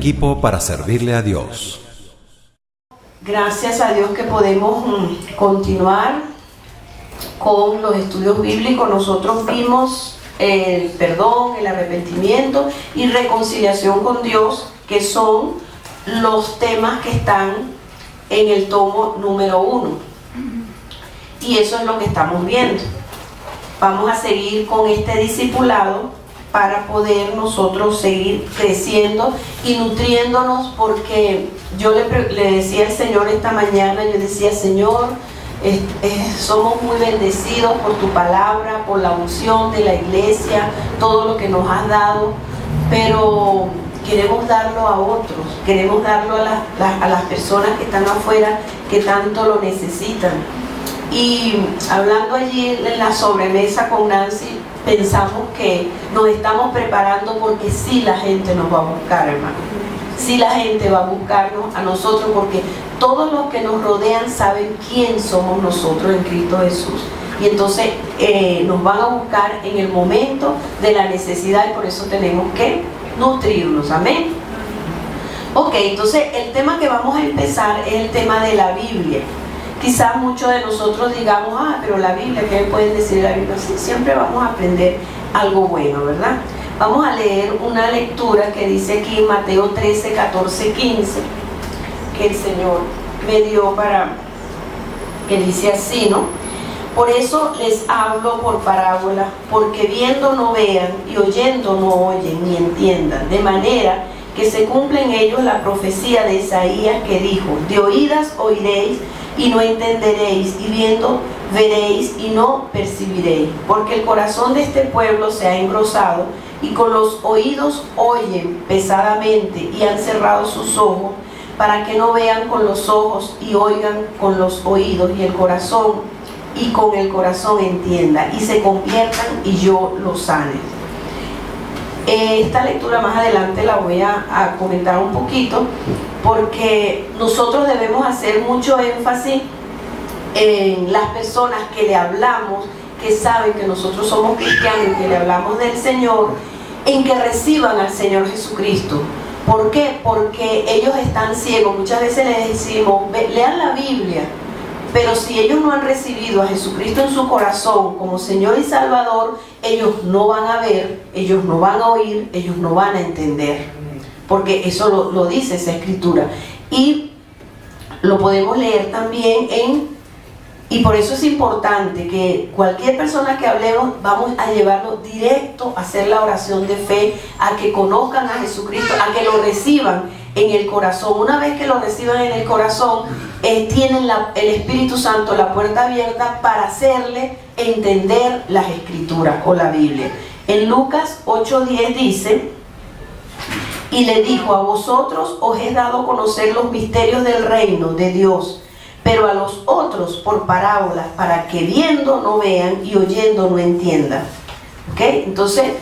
equipo para servirle a Dios. Gracias a Dios que podemos continuar con los estudios bíblicos. Nosotros vimos el perdón, el arrepentimiento y reconciliación con Dios, que son los temas que están en el tomo número 1. Y eso es lo que estamos viendo. Vamos a seguir con este discipulado para poder nosotros seguir creciendo y nutriéndonos, porque yo le decía al Señor esta mañana, yo decía: Señor, somos muy bendecidos por tu palabra, por la unción de la iglesia, todo lo que nos has dado, pero queremos darlo a otros, queremos darlo a las personas que están afuera, que tanto lo necesitan. Y hablando allí en la sobremesa con Nancy, pensamos que nos estamos preparando porque sí la gente nos va a buscar, hermano. Sí la gente va a buscarnos a nosotros, porque todos los que nos rodean saben quién somos nosotros en Cristo Jesús. Y entonces nos van a buscar en el momento de la necesidad, y por eso tenemos que nutrirnos. Amén. Ok, entonces el tema que vamos a empezar es el tema de la Biblia. Quizás muchos de nosotros digamos: pero la Biblia, ¿qué me pueden decir de la Biblia? Sí, siempre vamos a aprender algo bueno, ¿verdad? Vamos a leer una lectura que dice aquí en Mateo 13, 14, 15, que el Señor me dio que dice así, ¿no? Por eso les hablo por parábola, porque viendo no vean y oyendo no oyen ni entiendan, de manera que se cumple en ellos la profecía de Isaías, que dijo: de oídas oiréis y no entenderéis, y viendo veréis y no percibiréis, porque el corazón de este pueblo se ha engrosado, y con los oídos oyen pesadamente, y han cerrado sus ojos, para que no vean con los ojos y oigan con los oídos, y con el corazón entienda, y se conviertan y yo los sane. Esta lectura más adelante la voy a comentar un poquito, porque nosotros debemos hacer mucho énfasis en las personas que le hablamos, que saben que nosotros somos cristianos, que le hablamos del Señor, en que reciban al Señor Jesucristo. ¿Por qué? Porque ellos están ciegos. Muchas veces les decimos: lean la Biblia, pero si ellos no han recibido a Jesucristo en su corazón como Señor y Salvador, ellos no van a ver, ellos no van a oír, ellos no van a entender, porque eso lo dice esa escritura. Y lo podemos leer también y por eso es importante que cualquier persona que hablemos, vamos a llevarlo directo a hacer la oración de fe, a que conozcan a Jesucristo, a que lo reciban en el corazón. Una vez que lo reciban en el corazón, tienen el Espíritu Santo la puerta abierta para hacerle entender las Escrituras o la Biblia. En Lucas 8:10 dice: y le dijo: a vosotros os he dado a conocer los misterios del reino de Dios, pero a los otros por parábolas, para que viendo no vean y oyendo no entiendan. ¿Ok? Entonces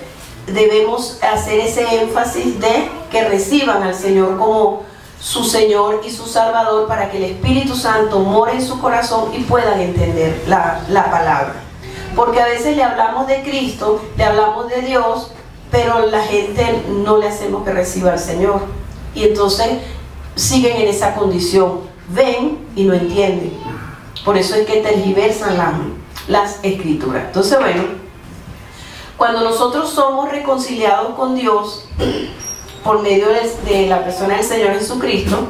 debemos hacer ese énfasis de que reciban al Señor como su Señor y su Salvador, para que el Espíritu Santo more en su corazón y puedan entender la palabra. Porque a veces le hablamos de Cristo, le hablamos de Dios, pero la gente no le hacemos que reciba al Señor, y entonces siguen en esa condición, ven y no entienden. Por eso es que tergiversan las Escrituras. Entonces, bueno, cuando nosotros somos reconciliados con Dios por medio de la persona del Señor Jesucristo,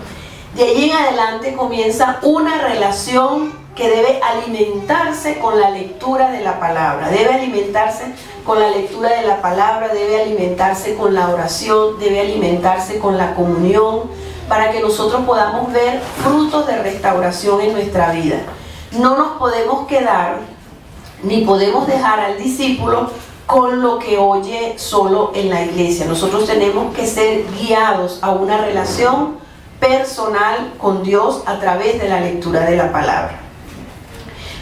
de allí en adelante comienza una relación que debe alimentarse con la lectura de la palabra, debe alimentarse con la lectura de la palabra, debe alimentarse con la oración, debe alimentarse con la comunión, para que nosotros podamos ver frutos de restauración en nuestra vida. No nos podemos quedar, ni podemos dejar al discípulo con lo que oye solo en la iglesia. Nosotros tenemos que ser guiados a una relación personal con Dios a través de la lectura de la palabra.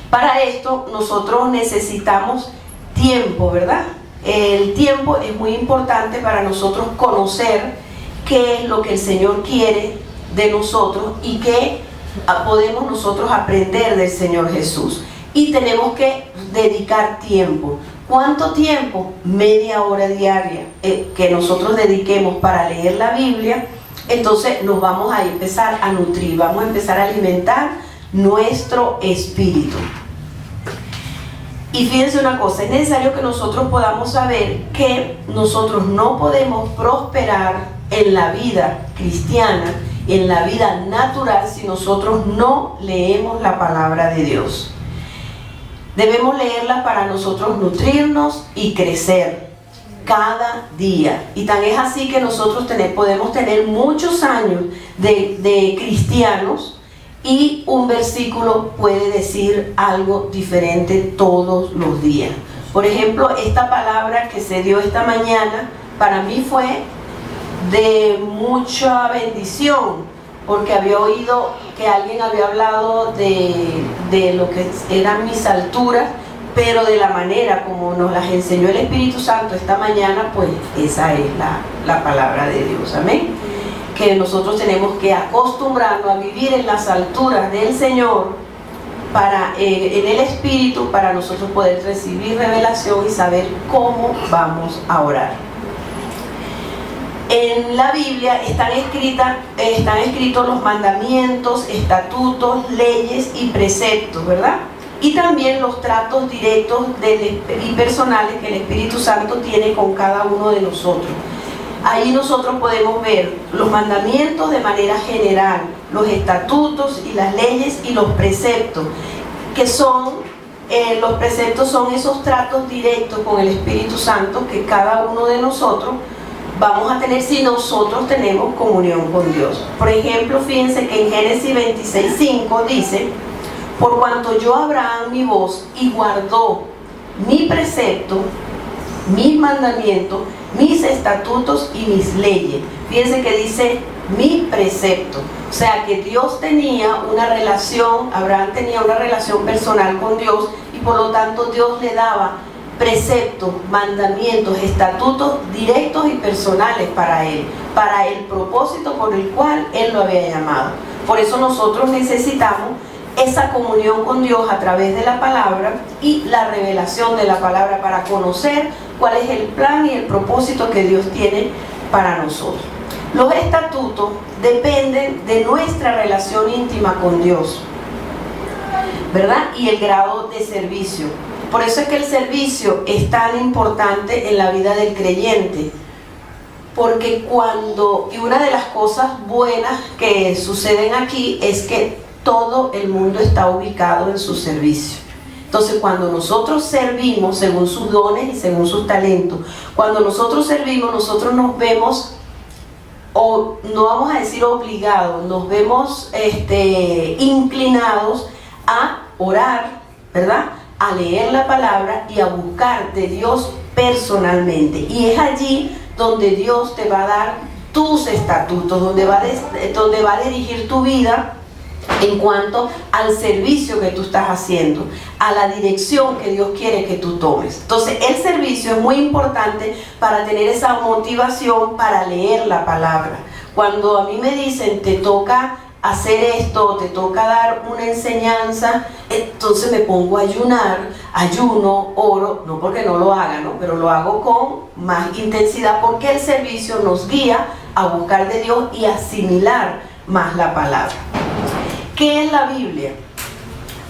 Para esto nosotros necesitamos tiempo, ¿verdad? El tiempo es muy importante para nosotros conocer qué es lo que el Señor quiere de nosotros y qué podemos nosotros aprender del Señor Jesús. Y tenemos que dedicar tiempo. ¿Cuánto tiempo? Media hora diaria que nosotros dediquemos para leer la Biblia, entonces nos vamos a empezar a nutrir, vamos a empezar a alimentar nuestro espíritu. Y fíjense una cosa, es necesario que nosotros podamos saber que nosotros no podemos prosperar en la vida cristiana, en la vida natural, si nosotros no leemos la palabra de Dios. Debemos leerla para nosotros nutrirnos y crecer cada día. Y tan es así que nosotros podemos tener muchos años de cristianos, y un versículo puede decir algo diferente todos los días. Por ejemplo, esta palabra que se dio esta mañana para mí fue de mucha bendición, porque había oído que alguien había hablado de lo que eran mis alturas, pero de la manera como nos las enseñó el Espíritu Santo esta mañana, pues esa es la palabra de Dios. Amén. Que nosotros tenemos que acostumbrarnos a vivir en las alturas del Señor, en el Espíritu, para nosotros poder recibir revelación y saber cómo vamos a orar. En la Biblia están escritos los mandamientos, estatutos, leyes y preceptos, ¿verdad? Y también los tratos directos y personales que el Espíritu Santo tiene con cada uno de nosotros. Ahí nosotros podemos ver los mandamientos de manera general, los estatutos y las leyes y los preceptos, que son, los preceptos son esos tratos directos con el Espíritu Santo que cada uno de nosotros vamos a tener si nosotros tenemos comunión con Dios. Por ejemplo, fíjense que en Génesis 26:5 dice: por cuanto yo Abraham mi voz y guardó mi precepto, mis mandamientos, mis estatutos y mis leyes. Fíjense que dice mi precepto. O sea que Dios tenía una relación, Abraham tenía una relación personal con Dios, y por lo tanto Dios le daba preceptos, mandamientos, estatutos directos y personales para él, para el propósito por el cual él lo había llamado. Por eso nosotros necesitamos esa comunión con Dios a través de la palabra y la revelación de la palabra para conocer cuál es el plan y el propósito que Dios tiene para nosotros. Los estatutos dependen de nuestra relación íntima con Dios, ¿verdad? Y el grado de servicio. Por eso es que el servicio es tan importante en la vida del creyente, porque y una de las cosas buenas que suceden aquí es que todo el mundo está ubicado en su servicio. Entonces, cuando nosotros servimos según sus dones y según sus talentos, cuando nosotros servimos, nosotros nos vemos, o no vamos a decir obligados, nos vemos inclinados a orar, ¿verdad? A leer la palabra y a buscar de Dios personalmente. Y es allí donde Dios te va a dar tus estatutos, donde va a dirigir tu vida en cuanto al servicio que tú estás haciendo, a la dirección que Dios quiere que tú tomes. Entonces, el servicio es muy importante para tener esa motivación para leer la palabra. Cuando a mí me dicen, te toca hacer esto, te toca dar una enseñanza, entonces me pongo a ayuno, oro, no porque no lo haga, ¿no? Pero lo hago con más intensidad, porque el servicio nos guía a buscar de Dios y asimilar más la palabra. ¿Qué es la Biblia?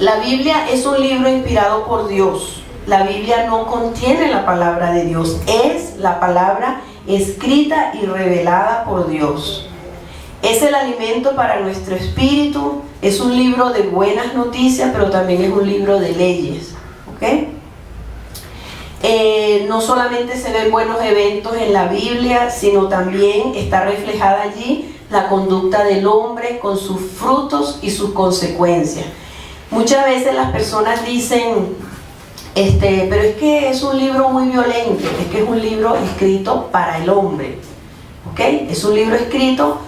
La Biblia es un libro inspirado por Dios. La Biblia no contiene la palabra de Dios, es la palabra escrita y revelada por Dios. Es el alimento para nuestro espíritu, es un libro de buenas noticias, pero también es un libro de leyes, ¿ok? No solamente se ven buenos eventos en la Biblia, sino también está reflejada allí la conducta del hombre con sus frutos y sus consecuencias. Muchas veces las personas dicen, pero es que es un libro muy violento, es que es un libro escrito para el hombre, ¿ok? Es un libro escrito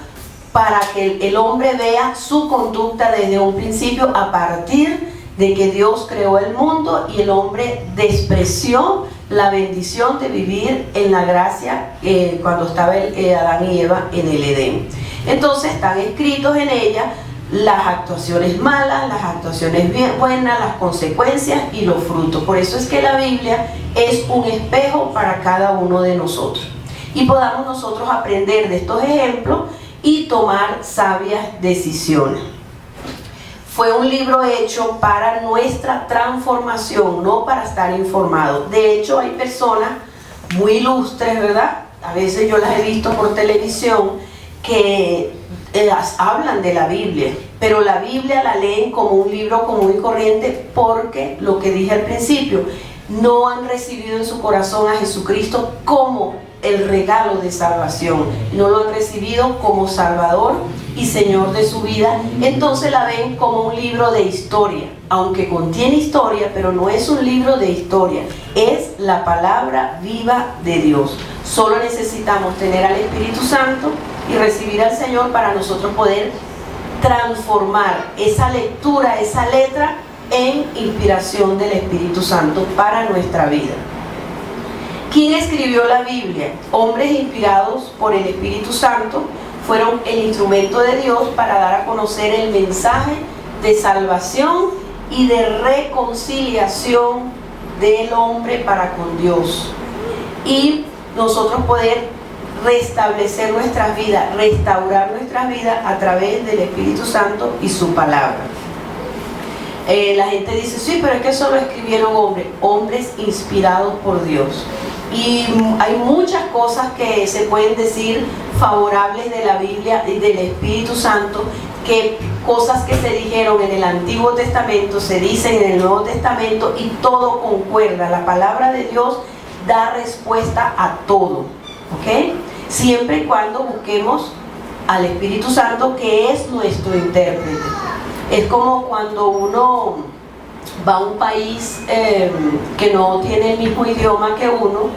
para que el hombre vea su conducta desde un principio, a partir de que Dios creó el mundo y el hombre despreció la bendición de vivir en la gracia cuando estaba Adán y Eva en el Edén. Entonces están escritos en ella las actuaciones malas, las actuaciones buenas, las consecuencias y los frutos. Por eso es que la Biblia es un espejo para cada uno de nosotros. Y podamos nosotros aprender de estos ejemplos y tomar sabias decisiones. Fue un libro hecho para nuestra transformación, no para estar informados. De hecho, hay personas muy ilustres, ¿verdad? A veces yo las he visto por televisión que hablan de la Biblia, pero la Biblia la leen como un libro común y corriente porque, lo que dije al principio, no han recibido en su corazón a Jesucristo como el regalo de salvación, no lo han recibido como Salvador y Señor de su vida. Entonces la ven como un libro de historia, aunque contiene historia, pero no es un libro de historia, es la palabra viva de Dios. Solo necesitamos tener al Espíritu Santo y recibir al Señor para nosotros poder transformar esa lectura, esa letra, en inspiración del Espíritu Santo para nuestra vida. ¿Quién escribió la Biblia? Hombres inspirados por el Espíritu Santo fueron el instrumento de Dios para dar a conocer el mensaje de salvación y de reconciliación del hombre para con Dios, y nosotros poder restablecer nuestras vidas, restaurar nuestras vidas a través del Espíritu Santo y su palabra. La gente dice, sí, pero es que solo escribieron hombres inspirados por Dios. Y hay muchas cosas que se pueden decir favorables de la Biblia y del Espíritu Santo, que cosas que se dijeron en el Antiguo Testamento se dicen en el Nuevo Testamento y todo concuerda. La palabra de Dios da respuesta a todo, ¿ok? Siempre y cuando busquemos al Espíritu Santo, que es nuestro intérprete. Es como cuando uno va a un país que no tiene el mismo idioma que uno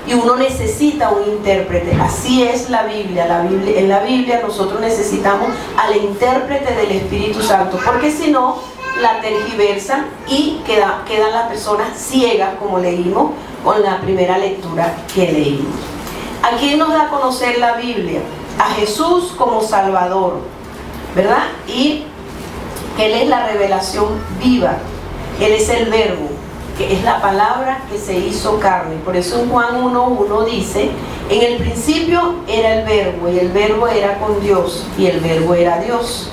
y uno necesita un intérprete. Así es la Biblia. En la Biblia nosotros necesitamos al intérprete del Espíritu Santo, porque si no la tergiversan y quedan las personas ciegas, como leímos con la primera lectura que leímos. ¿A quién nos da a conocer la Biblia? A Jesús como Salvador, ¿verdad? Y Él es la revelación viva. Él es el verbo, que es la palabra que se hizo carne. Por eso en Juan 1:1 dice, en el principio era el verbo, y el verbo era con Dios, y el verbo era Dios.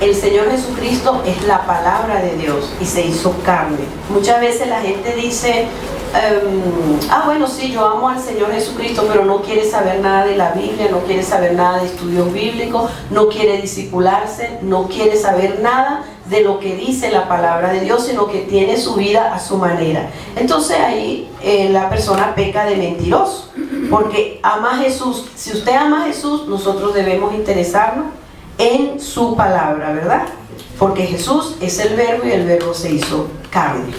El Señor Jesucristo es la palabra de Dios y se hizo carne. Muchas veces la gente dice, bueno, sí, yo amo al Señor Jesucristo, pero no quiere saber nada de la Biblia, no quiere saber nada de estudios bíblicos, no quiere discipularse, no quiere saber nada de lo que dice la palabra de Dios, sino que tiene su vida a su manera. Entonces ahí la persona peca de mentiroso, porque ama a Jesús. Si usted ama a Jesús, nosotros debemos interesarnos en su palabra, ¿verdad? Porque Jesús es el verbo y el verbo se hizo carne.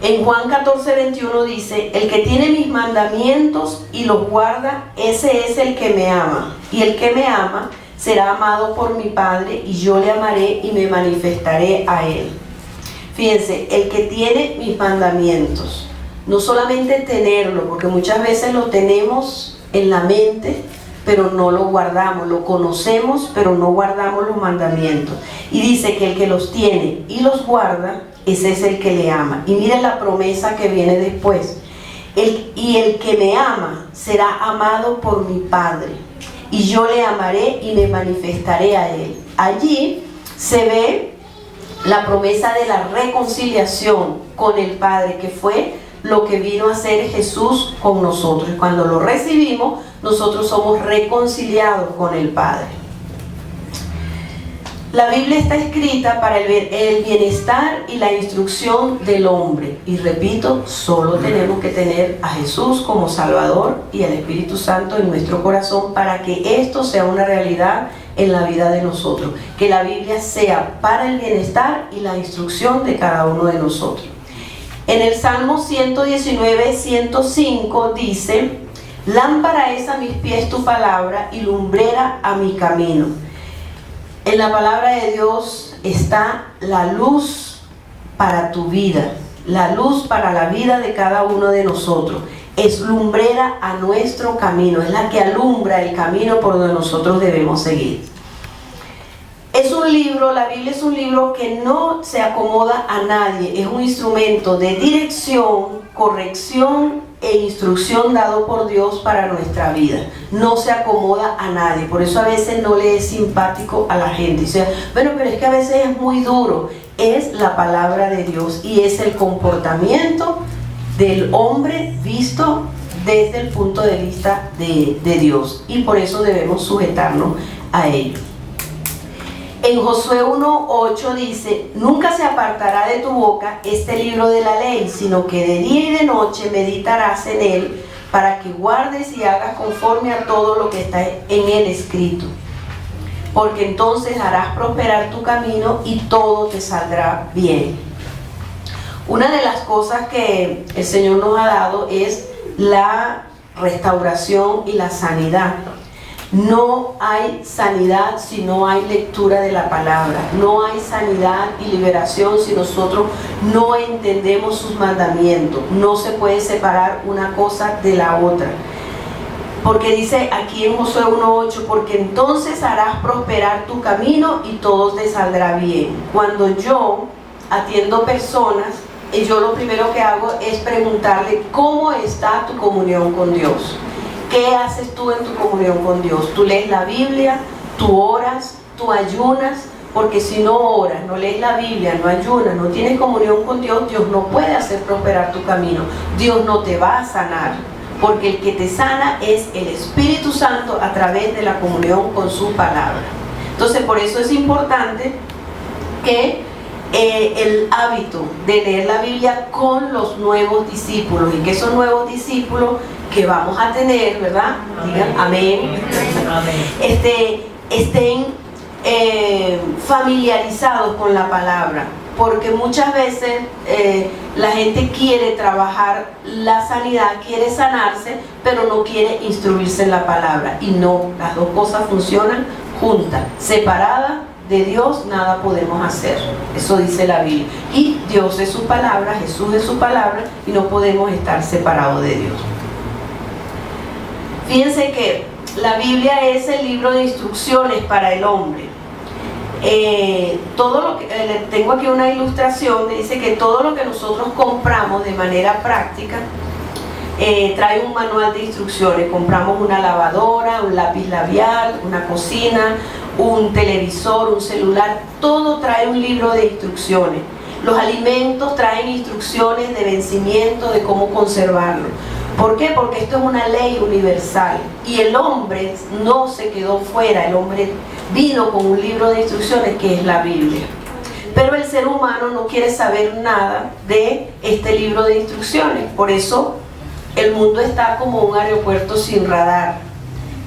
En Juan 14:21 dice, el que tiene mis mandamientos y los guarda, ese es el que me ama. Y el que me ama será amado por mi Padre, y yo le amaré y me manifestaré a él. Fíjense, el que tiene mis mandamientos, no solamente tenerlo, porque muchas veces lo tenemos en la mente, pero no lo guardamos, lo conocemos, pero no guardamos los mandamientos. Y dice que el que los tiene y los guarda, ese es el que le ama. Y miren la promesa que viene después. Y el que me ama será amado por mi Padre, y yo le amaré y me manifestaré a él. Allí se ve la promesa de la reconciliación con el Padre, que fue lo que vino a hacer Jesús con nosotros. Cuando lo recibimos, nosotros somos reconciliados con el Padre. La Biblia está escrita para el bienestar y la instrucción del hombre. Y repito, solo tenemos que tener a Jesús como Salvador y al Espíritu Santo en nuestro corazón para que esto sea una realidad en la vida de nosotros. Que la Biblia sea para el bienestar y la instrucción de cada uno de nosotros. En el Salmo 119:105 dice, lámpara es a mis pies tu palabra y lumbrera a mi camino. En la palabra de Dios está la luz para tu vida, la luz para la vida de cada uno de nosotros. Es lumbrera a nuestro camino, es la que alumbra el camino por donde nosotros debemos seguir. Es un libro, la Biblia es un libro que no se acomoda a nadie, es un instrumento de dirección, corrección e instrucción dado por Dios para nuestra vida. No se acomoda a nadie, por eso a veces no le es simpático a la gente. O sea, bueno, pero es que a veces es muy duro. Es la palabra de Dios y es el comportamiento del hombre visto desde el punto de vista de Dios, y por eso debemos sujetarnos a ello. En Josué 1:8 dice: nunca se apartará de tu boca este libro de la ley, sino que de día y de noche meditarás en él, para que guardes y hagas conforme a todo lo que está en él escrito, porque entonces harás prosperar tu camino y todo te saldrá bien. Una de las cosas que el Señor nos ha dado es la restauración y la sanidad. No hay sanidad si no hay lectura de la palabra. No hay sanidad y liberación si nosotros no entendemos sus mandamientos. No se puede separar una cosa de la otra. Porque dice aquí en Josué 1:8: porque entonces harás prosperar tu camino y todo te saldrá bien. Cuando yo atiendo personas, yo lo primero que hago es preguntarle: ¿cómo está tu comunión con Dios? ¿Qué haces tú en tu comunión con Dios? ¿Tú lees la Biblia? ¿Tú oras? ¿Tú ayunas? Porque si no oras, no lees la Biblia, no ayunas, no tienes comunión con Dios, Dios no puede hacer prosperar tu camino. Dios no te va a sanar, porque el que te sana es el Espíritu Santo a través de la comunión con su palabra. Entonces, por eso es importante que el hábito de leer la Biblia con los nuevos discípulos, y que esos nuevos discípulos que vamos a tener, ¿verdad? Digan amén. Estén familiarizados con la palabra, porque muchas veces la gente quiere trabajar la sanidad, quiere sanarse, pero no quiere instruirse en la palabra, y no, las dos cosas funcionan juntas. Separadas de Dios nada podemos hacer, eso dice la Biblia, y Dios es su palabra, Jesús es su palabra, y no podemos estar separados de Dios. Fíjense que la Biblia es el libro de instrucciones para el hombre. Todo lo que tengo aquí una ilustración, me dice que todo lo que nosotros compramos de manera práctica trae un manual de instrucciones. Compramos una lavadora, un lápiz labial, una cocina, un televisor, un celular, todo trae un libro de instrucciones. Los alimentos traen instrucciones de vencimiento, de cómo conservarlo. ¿Por qué? Porque esto es una ley universal, y el hombre no se quedó fuera. El hombre vino con un libro de instrucciones que es la Biblia. Pero el ser humano no quiere saber nada de este libro de instrucciones. Por eso el mundo está como un aeropuerto sin radar,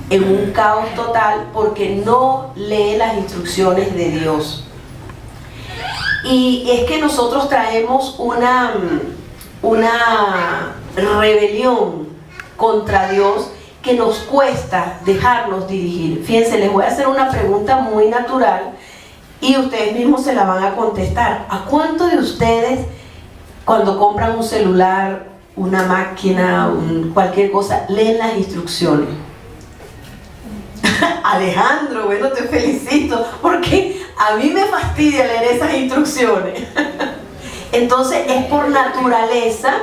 en un caos total, porque no lee las instrucciones de Dios. Y es que nosotros traemos una rebelión contra Dios que nos cuesta dejarnos dirigir. Fíjense, les voy a hacer una pregunta muy natural y ustedes mismos se la van a contestar. ¿A cuántos de ustedes, cuando compran un celular, una máquina, cualquier cosa, leen las instrucciones? Alejandro, bueno, te felicito, porque a mí me fastidia leer esas instrucciones. Entonces es por naturaleza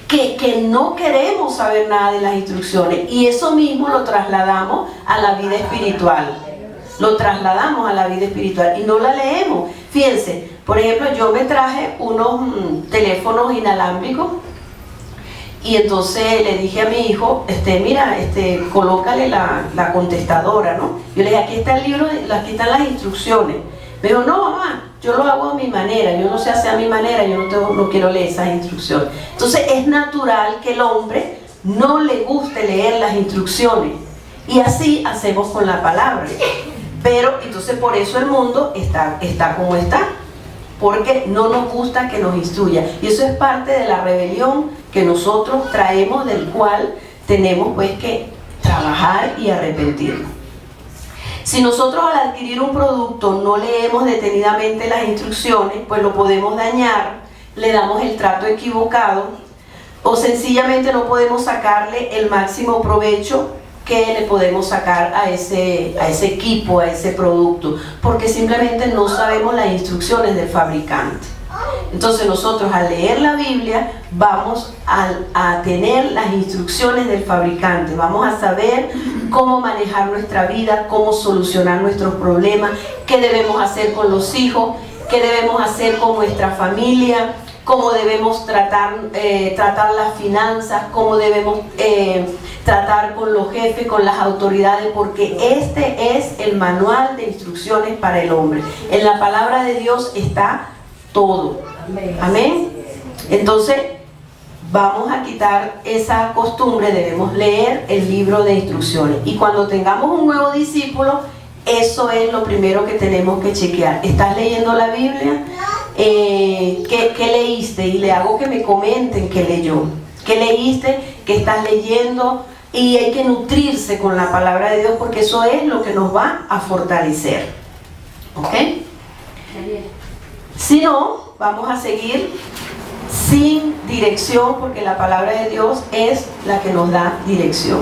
que no queremos saber nada de las instrucciones, y eso mismo lo trasladamos a la vida espiritual. Lo trasladamos a la vida espiritual y no la leemos. Fíjense, por ejemplo, yo me traje unos teléfonos inalámbricos, y entonces le dije a mi hijo, mira, colócale la contestadora, ¿no? Yo le dije, aquí está el libro, aquí están las instrucciones. Me dijo, no, mamá, yo lo hago a mi manera, yo no sé hacer a mi manera, yo no quiero leer esas instrucciones. Entonces es natural que el hombre no le guste leer las instrucciones, y así hacemos con la palabra. Pero entonces por eso el mundo está como está, porque no nos gusta que nos instruya, y eso es parte de la rebelión que nosotros traemos, del cual tenemos pues que trabajar y arrepentirnos. Si nosotros al adquirir un producto no leemos detenidamente las instrucciones, pues lo podemos dañar, le damos el trato equivocado, o sencillamente no podemos sacarle el máximo provecho que le podemos sacar a ese equipo, a ese producto, porque simplemente no sabemos las instrucciones del fabricante. Entonces nosotros al leer la Biblia vamos a tener las instrucciones del fabricante, vamos a saber cómo manejar nuestra vida, cómo solucionar nuestros problemas, qué debemos hacer con los hijos, qué debemos hacer con nuestra familia, cómo debemos tratar las finanzas, cómo debemos tratar con los jefes, con las autoridades, porque este es el manual de instrucciones para el hombre. En la palabra de Dios está todo. Amén. Entonces vamos a quitar esa costumbre, debemos leer el libro de instrucciones. Y cuando tengamos un nuevo discípulo, eso es lo primero que tenemos que chequear. ¿Estás leyendo la Biblia? ¿Qué leíste? Y le hago que me comenten qué leyó. ¿Qué leíste? ¿Qué estás leyendo? Y hay que nutrirse con la palabra de Dios, porque eso es lo que nos va a fortalecer. ¿Ok? Si no, vamos a seguir sin dirección, porque la palabra de Dios es la que nos da dirección.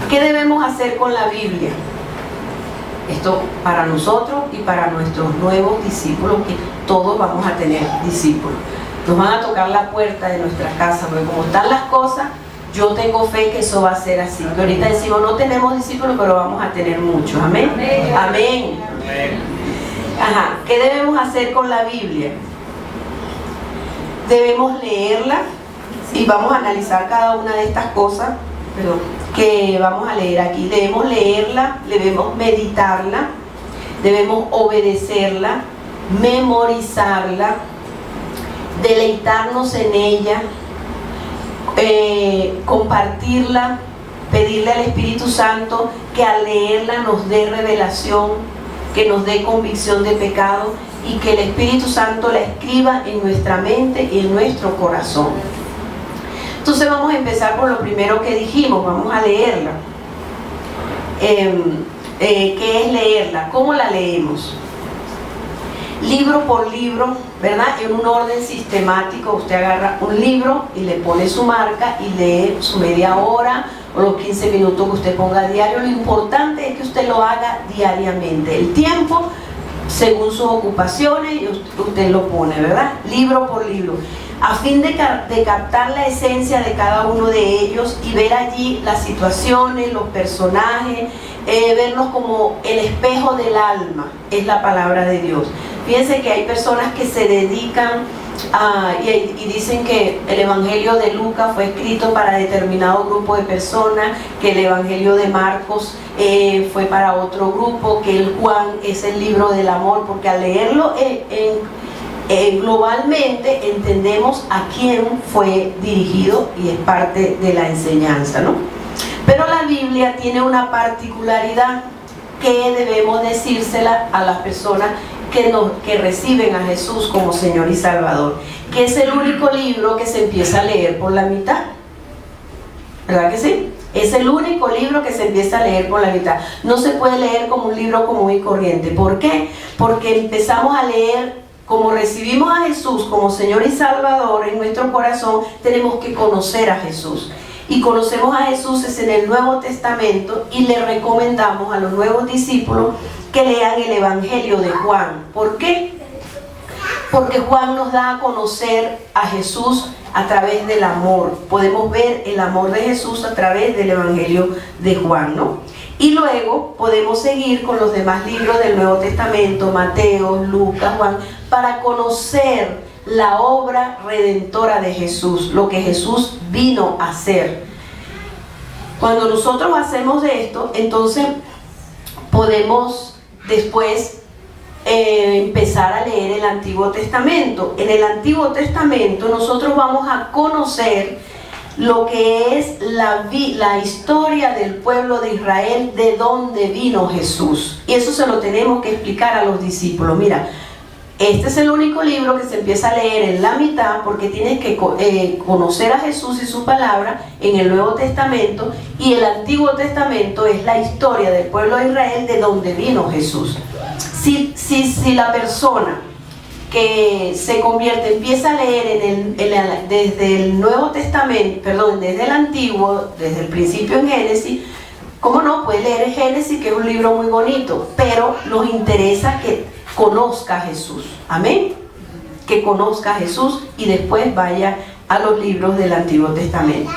¿Qué debemos hacer con la Biblia? Esto para nosotros y para nuestros nuevos discípulos, que todos vamos a tener discípulos. Nos van a tocar la puerta de nuestra casa, porque como están las cosas, yo tengo fe que eso va a ser así. Que ahorita decimos no tenemos discípulos, pero vamos a tener muchos. Amén. Amén. Amén. Amén. Ajá. ¿Qué debemos hacer con la Biblia? Debemos leerla y vamos a analizar cada una de estas cosas, que vamos a leer aquí. Debemos leerla, debemos meditarla, debemos obedecerla, memorizarla, deleitarnos en ella, compartirla, pedirle al Espíritu Santo que al leerla nos dé revelación, que nos dé convicción de pecado y que el Espíritu Santo la escriba en nuestra mente y en nuestro corazón. Entonces vamos a empezar por lo primero que dijimos, vamos a leerla. ¿Qué es leerla? ¿Cómo la leemos? Libro por libro, ¿verdad? En un orden sistemático. Usted agarra un libro y le pone su marca y lee su media hora o los 15 minutos que usted ponga a diario. Lo importante es que usted lo haga diariamente. El tiempo, según sus ocupaciones, usted lo pone, ¿verdad? Libro por libro, a fin de captar la esencia de cada uno de ellos y ver allí las situaciones, los personajes, vernos como el espejo del alma, es la palabra de Dios. Fíjense que hay personas que se dedican y dicen que el Evangelio de Lucas fue escrito para determinado grupo de personas, que el Evangelio de Marcos fue para otro grupo, que el Juan es el libro del amor, porque al leerlo globalmente entendemos a quién fue dirigido y es parte de la enseñanza, ¿no? Pero la Biblia tiene una particularidad que debemos decírsela a las personas que reciben a Jesús como Señor y Salvador, que es el único libro que se empieza a leer por la mitad. ¿Verdad que sí? Es el único libro que se empieza a leer por la mitad. No se puede leer como un libro común y corriente. ¿Por qué? Porque empezamos a leer, como recibimos a Jesús como Señor y Salvador en nuestro corazón, tenemos que conocer a Jesús. Y conocemos a Jesús es en el Nuevo Testamento, y le recomendamos a los nuevos discípulos que lean el Evangelio de Juan. ¿Por qué? Porque Juan nos da a conocer a Jesús a través del amor. Podemos ver el amor de Jesús a través del Evangelio de Juan, ¿no? Y luego podemos seguir con los demás libros del Nuevo Testamento, Mateo, Lucas, Juan, para conocer la obra redentora de Jesús, lo que Jesús vino a hacer. Cuando nosotros hacemos esto, entonces podemos después empezar a leer el Antiguo Testamento. En el Antiguo Testamento nosotros vamos a conocer lo que es la historia del pueblo de Israel, de dónde vino Jesús. Y eso se lo tenemos que explicar a los discípulos. Mira, este es el único libro que se empieza a leer en la mitad, porque tienes que conocer a Jesús y su palabra en el Nuevo Testamento, y el Antiguo Testamento es la historia del pueblo de Israel, de donde vino Jesús. Si la persona que se convierte empieza a leer desde el Nuevo Testamento, desde el Antiguo, desde el principio en Génesis, ¿cómo no? Puede leer Génesis, que es un libro muy bonito, pero nos interesa que conozca a Jesús. Amén. que conozca a Jesús y después vaya a los libros del Antiguo Testamento.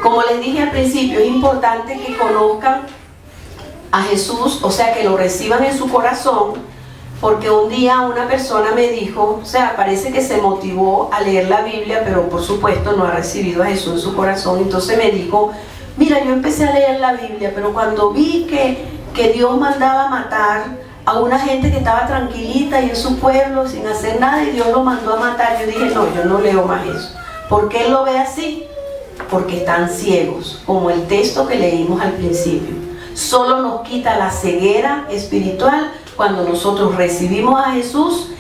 Como les dije al principio, es importante que conozcan a Jesús, o sea, que lo reciban en su corazón, porque un día una persona me dijo, o sea, parece que se motivó a leer la Biblia, pero por supuesto no ha recibido a Jesús en su corazón. Entonces me dijo, mira, yo empecé a leer la Biblia, pero cuando vi que Dios mandaba matar a una gente que estaba tranquilita y en su pueblo sin hacer nada, y Dios lo mandó a matar, yo dije, no, yo no leo más eso. ¿Por qué él lo ve así? Porque están ciegos, como el texto que leímos al principio. Solo nos quita la ceguera espiritual cuando nosotros recibimos a Jesús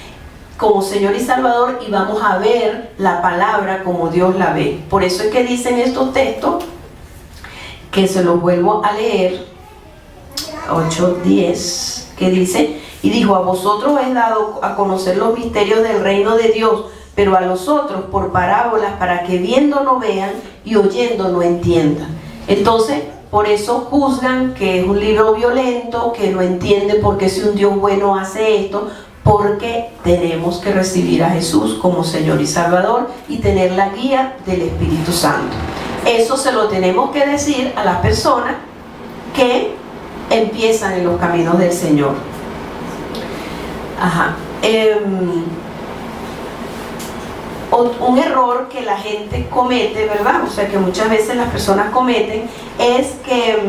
como Señor y Salvador y vamos a ver la palabra como Dios la ve. Por eso es que dicen estos textos, que se los vuelvo a leer, 8:10, que dice, y dijo, a vosotros he dado a conocer los misterios del reino de Dios, pero a los otros por parábolas, para que viendo no vean y oyendo no entiendan. Entonces, por eso juzgan que es un libro violento, que no entiende por qué si un Dios bueno hace esto, porque tenemos que recibir a Jesús como Señor y Salvador y tener la guía del Espíritu Santo. Eso se lo tenemos que decir a las personas que empiezan en los caminos del Señor. Un error que la gente comete, ¿verdad? O sea, que muchas veces las personas cometen, es que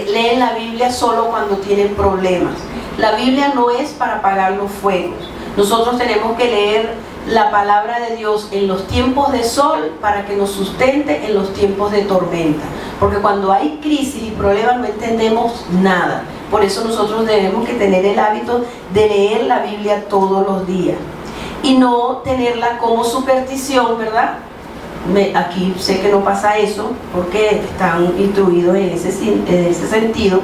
leen la Biblia solo cuando tienen problemas. La Biblia no es para apagar los fuegos. Nosotros tenemos que leer la palabra de Dios en los tiempos de sol para que nos sustente en los tiempos de tormenta. Porque cuando hay crisis y problemas no entendemos nada. Por eso nosotros debemos que tener el hábito de leer la Biblia todos los días. Y no tenerla como superstición, ¿verdad? Aquí sé que no pasa eso, porque están instruidos en ese sentido,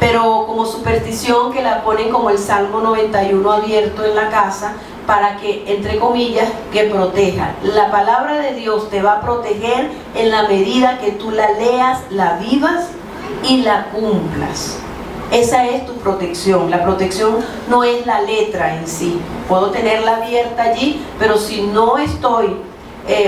pero como superstición que la ponen como el Salmo 91 abierto en la casa, para que, entre comillas, que proteja. La palabra de Dios te va a proteger en la medida que tú la leas, la vivas y la cumplas. Esa es tu protección. La protección no es la letra en sí. Puedo tenerla abierta allí, pero si no estoy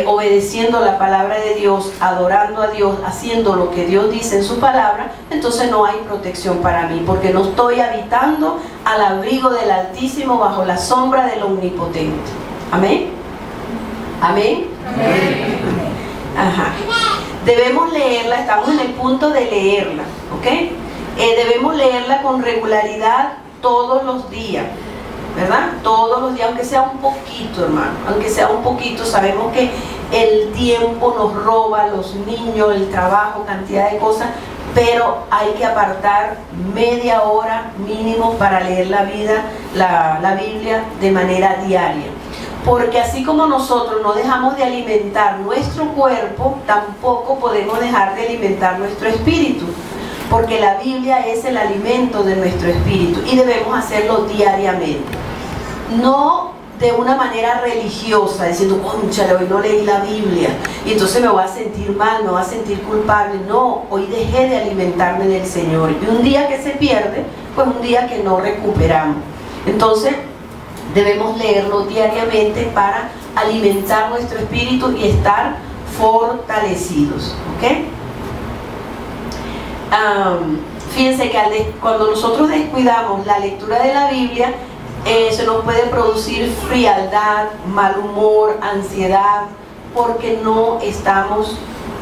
obedeciendo la palabra de Dios, adorando a Dios, haciendo lo que Dios dice en su palabra, entonces no hay protección para mí, porque no estoy habitando al abrigo del Altísimo, bajo la sombra del Omnipotente. ¿Amén? ¿Amén? Amén. Ajá. Debemos leerla, estamos en el punto de leerla, ¿ok? Debemos leerla con regularidad todos los días, ¿verdad? Todos los días, aunque sea un poquito, hermano, aunque sea un poquito. Sabemos que el tiempo nos roba, los niños, el trabajo, cantidad de cosas, pero hay que apartar media hora mínimo para leer la Biblia de manera diaria. Porque así como nosotros no dejamos de alimentar nuestro cuerpo, tampoco podemos dejar de alimentar nuestro espíritu. Porque la Biblia es el alimento de nuestro espíritu y debemos hacerlo diariamente. No de una manera religiosa, diciendo, cónchale, hoy no leí la Biblia y entonces me voy a sentir mal, me voy a sentir culpable. No, hoy dejé de alimentarme del Señor. Y un día que se pierde, pues un día que no recuperamos. Entonces, debemos leerlo diariamente para alimentar nuestro espíritu y estar fortalecidos. ¿Ok? Fíjense que cuando nosotros descuidamos la lectura de la Biblia, se nos puede producir frialdad, mal humor, ansiedad, porque no estamos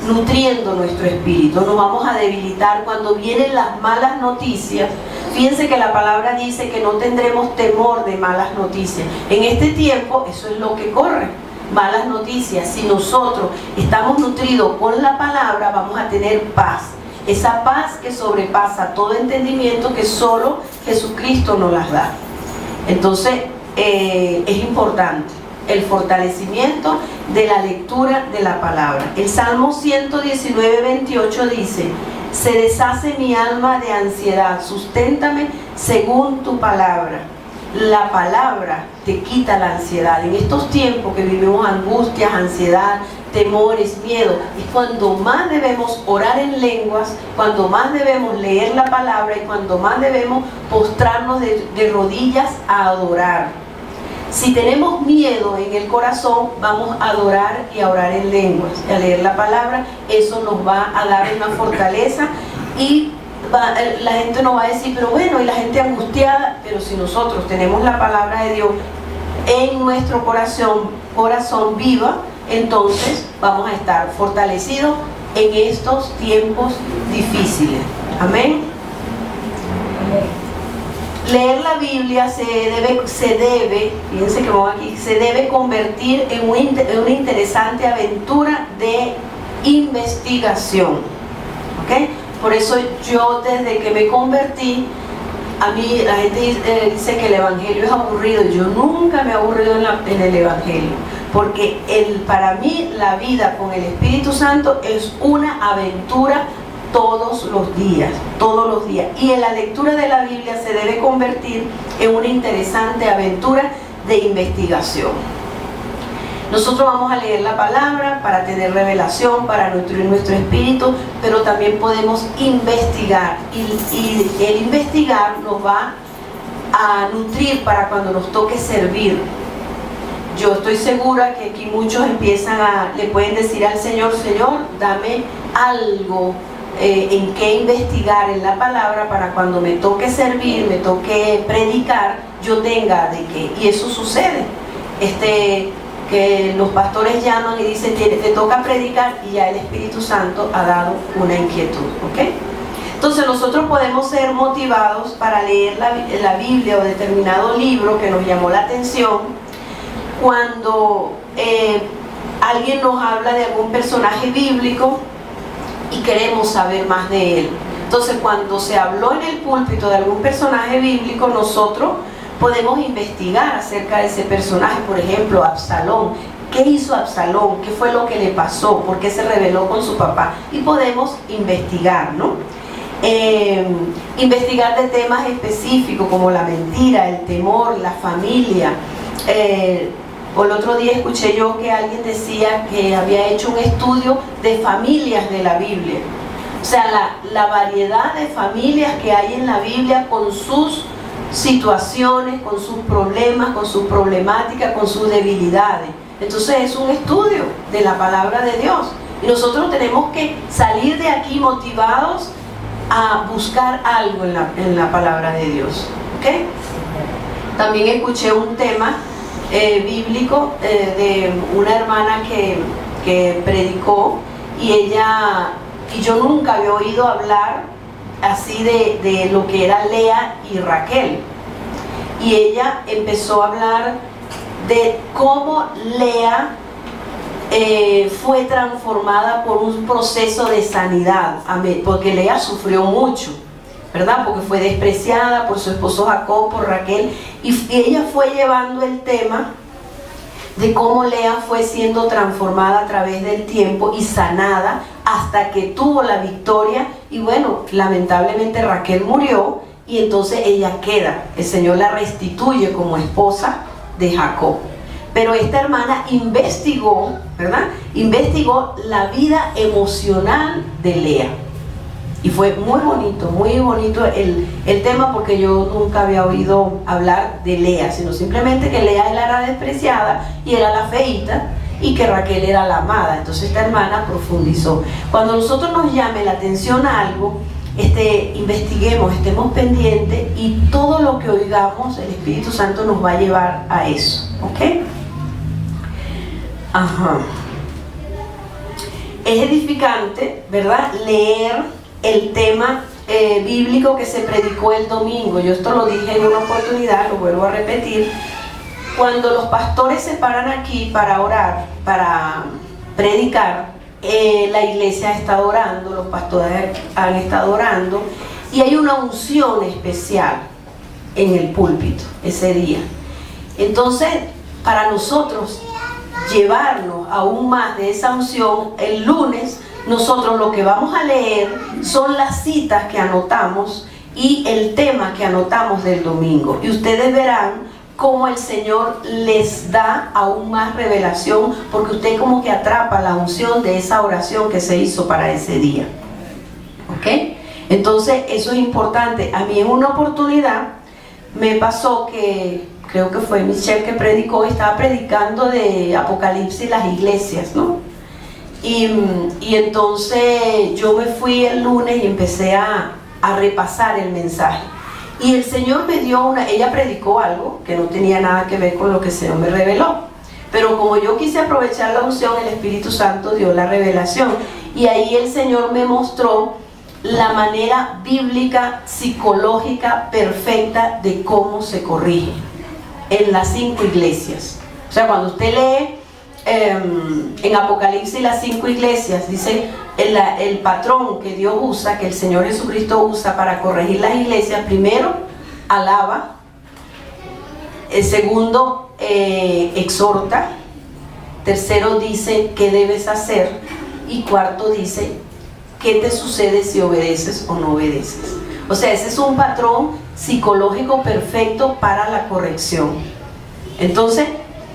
nutriendo nuestro espíritu. Nos vamos a debilitar cuando vienen las malas noticias. Fíjense que la palabra dice que no tendremos temor de malas noticias. En este tiempo eso es lo que corre, malas noticias. Si nosotros estamos nutridos con la palabra, vamos a tener paz. Esa paz que sobrepasa todo entendimiento, que solo Jesucristo nos las da. Entonces, es importante el fortalecimiento de la lectura de la palabra. El Salmo 119:28 dice, se deshace mi alma de ansiedad, susténtame según tu palabra. La palabra te quita la ansiedad. En estos tiempos que vivimos angustias, ansiedad, temores, miedo, es cuando más debemos orar en lenguas, cuando más debemos leer la palabra y cuando más debemos postrarnos de rodillas a adorar. Si tenemos miedo en el corazón, vamos a adorar y a orar en lenguas, a leer la palabra. Eso nos va a dar una fortaleza y la gente nos va a decir, pero bueno, y la gente angustiada. Pero si nosotros tenemos la palabra de Dios en nuestro corazón viva, entonces vamos a estar fortalecidos en estos tiempos difíciles. Amén. Leer la Biblia se debe convertir en una interesante aventura de investigación. ¿Okay? Por eso yo, desde que me convertí, a mí la gente dice que el Evangelio es aburrido. Yo nunca me he aburrido en el Evangelio, porque para mí la vida con el Espíritu Santo es una aventura todos los días. Y en la lectura de la Biblia se debe convertir en una interesante aventura de investigación. Nosotros vamos a leer la palabra para tener revelación, para nutrir nuestro espíritu, pero también podemos investigar. Y el investigar nos va a nutrir para cuando nos toque servir. Yo estoy segura que aquí muchos le pueden decir al Señor, Señor, dame algo en qué investigar en la palabra para cuando me toque servir, me toque predicar, yo tenga de qué. Y eso sucede. Que los pastores llaman y dicen, te toca predicar, y ya el Espíritu Santo ha dado una inquietud. ¿Okay? Entonces nosotros podemos ser motivados para leer la Biblia o determinado libro que nos llamó la atención cuando alguien nos habla de algún personaje bíblico y queremos saber más de él. Entonces, cuando se habló en el púlpito de algún personaje bíblico, nosotros podemos investigar acerca de ese personaje. Por ejemplo, Absalón. ¿Qué hizo Absalón? ¿Qué fue lo que le pasó? ¿Por qué se rebeló con su papá? Y podemos investigar, ¿no? Investigar de temas específicos como la mentira, el temor, la familia. El otro día escuché yo que alguien decía que había hecho un estudio de familias de la Biblia. O sea, la variedad de familias que hay en la Biblia con sus situaciones, con sus problemas, con sus problemáticas, con sus debilidades. Entonces es un estudio de la palabra de Dios. Y nosotros tenemos que salir de aquí motivados a buscar algo en la palabra de Dios. ¿Okay? También escuché un tema bíblico de una hermana que predicó, y yo nunca había oído hablar así de lo que era Lea y Raquel, y ella empezó a hablar de cómo Lea fue transformada por un proceso de sanidad, porque Lea sufrió mucho, ¿verdad? Porque fue despreciada por su esposo Jacob, por Raquel, y ella fue llevando el tema de cómo Lea fue siendo transformada a través del tiempo y sanada hasta que tuvo la victoria. Y bueno, lamentablemente Raquel murió, y entonces ella el Señor la restituye como esposa de Jacob. Pero esta hermana investigó, ¿verdad? Investigó la vida emocional de Lea. Y fue muy bonito el tema, porque yo nunca había oído hablar de Lea, sino simplemente que Lea era la despreciada y era la feíta, y que Raquel era la amada. Entonces esta hermana profundizó. Cuando nosotros nos llame la atención a algo, investiguemos, estemos pendientes, y todo lo que oigamos, el Espíritu Santo nos va a llevar a eso. ¿Ok? Ajá. Es edificante, ¿verdad?, leer el tema bíblico que se predicó el domingo. Yo esto lo dije en una oportunidad, lo vuelvo a repetir. Cuando los pastores se paran aquí para orar, para predicar, la iglesia ha estado orando, los pastores han estado orando, y hay una unción especial en el púlpito ese día. Entonces, para nosotros llevarnos aún más de esa unción, el lunes nosotros lo que vamos a leer son las citas que anotamos y el tema que anotamos del domingo, y ustedes verán cómo el Señor les da aún más revelación, porque usted como que atrapa la unción de esa oración que se hizo para ese día. ¿Ok? Entonces eso es importante. A mí en una oportunidad me pasó que creo que fue Michelle que predicó, estaba predicando de Apocalipsis y las iglesias, ¿no? Y entonces yo me fui el lunes y empecé a repasar el mensaje. Y el Señor me dio ella predicó algo que no tenía nada que ver con lo que el Señor me reveló. Pero como yo quise aprovechar la unción, el Espíritu Santo dio la revelación. Y ahí el Señor me mostró la manera bíblica, psicológica, perfecta de cómo se corrige en las 5 iglesias. O sea, cuando usted lee en Apocalipsis las 5 iglesias, dice el patrón que Dios usa, que el Señor Jesucristo usa para corregir las iglesias: primero, alaba; segundo, exhorta; tercero, dice qué debes hacer; y cuarto, dice qué te sucede si obedeces o no obedeces. O sea, ese es un patrón psicológico perfecto para la corrección. Entonces,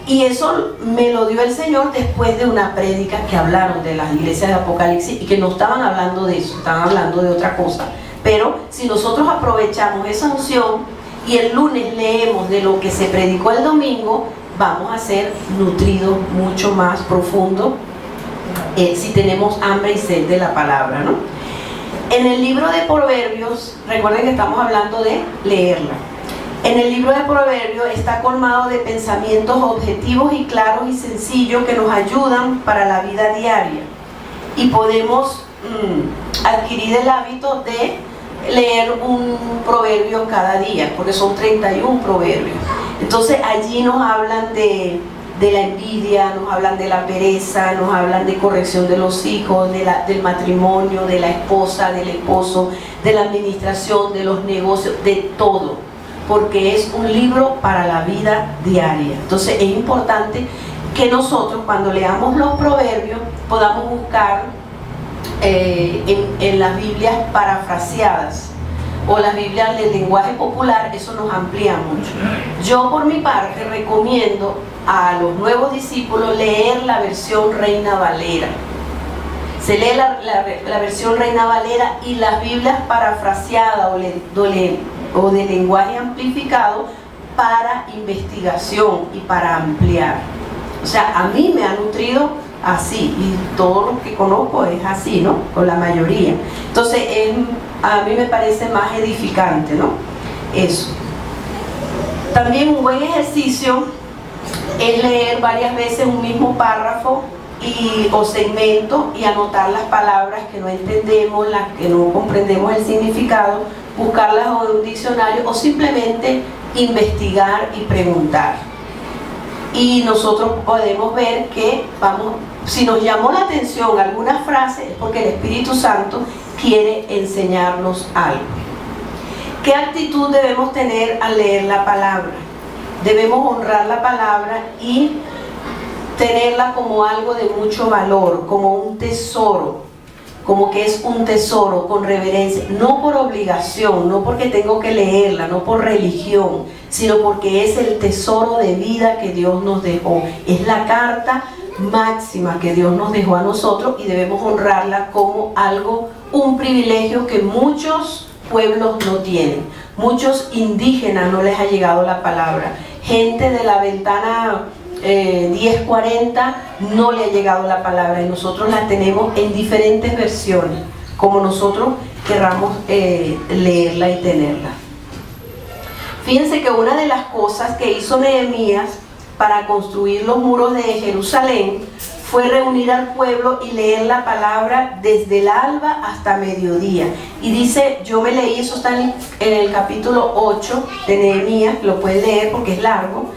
y eso me lo dio el Señor después de una prédica que hablaron de las iglesias de Apocalipsis, y que no estaban hablando de eso, estaban hablando de otra cosa. Pero si nosotros aprovechamos esa unción y el lunes leemos de lo que se predicó el domingo, vamos a ser nutridos mucho más profundo, si tenemos hambre y sed de la palabra, ¿no? En el libro de Proverbios, recuerden que estamos hablando de leerla. En el libro de Proverbios está colmado de pensamientos objetivos y claros y sencillos que nos ayudan para la vida diaria. Y podemos adquirir el hábito de leer un proverbio cada día, porque son 31 proverbios. Entonces allí nos hablan de la envidia, nos hablan de la pereza, nos hablan de corrección de los hijos, del matrimonio, de la esposa, del esposo, de la administración, de los negocios, de todo, porque es un libro para la vida diaria. Entonces es importante que nosotros, cuando leamos los proverbios, podamos buscar en las Biblias parafraseadas o las Biblias del lenguaje popular. Eso nos amplía mucho. Yo, por mi parte, recomiendo a los nuevos discípulos leer la versión Reina Valera. Se lee la versión Reina Valera y las Biblias parafraseadas o de lenguaje amplificado para investigación y para ampliar. O sea, a mí me ha nutrido así, y todo lo que conozco es así, ¿no? Con la mayoría. Entonces, a mí me parece más edificante, ¿no? Eso. También un buen ejercicio es leer varias veces un mismo párrafo o segmento y anotar las palabras que no entendemos, las que no comprendemos el significado, buscarlas en un diccionario o simplemente investigar y preguntar. Y nosotros podemos ver que si nos llamó la atención alguna frase, es porque el Espíritu Santo quiere enseñarnos algo. ¿Qué actitud debemos tener al leer la palabra? Debemos honrar la palabra y tenerla como algo de mucho valor, como un tesoro, como que es un tesoro, con reverencia, no por obligación, no porque tengo que leerla, no por religión, sino porque es el tesoro de vida que Dios nos dejó. Es la carta máxima que Dios nos dejó a nosotros y debemos honrarla como algo, un privilegio que muchos pueblos no tienen. Muchos indígenas no les ha llegado la palabra. Gente de la ventana 1040 no le ha llegado la palabra, y nosotros la tenemos en diferentes versiones, como nosotros querramos leerla y tenerla. Fíjense que una de las cosas que hizo Nehemías para construir los muros de Jerusalén fue reunir al pueblo y leer la palabra desde el alba hasta mediodía. Y dice, yo me leí, eso está en el capítulo 8 de Nehemías, lo pueden leer porque es largo,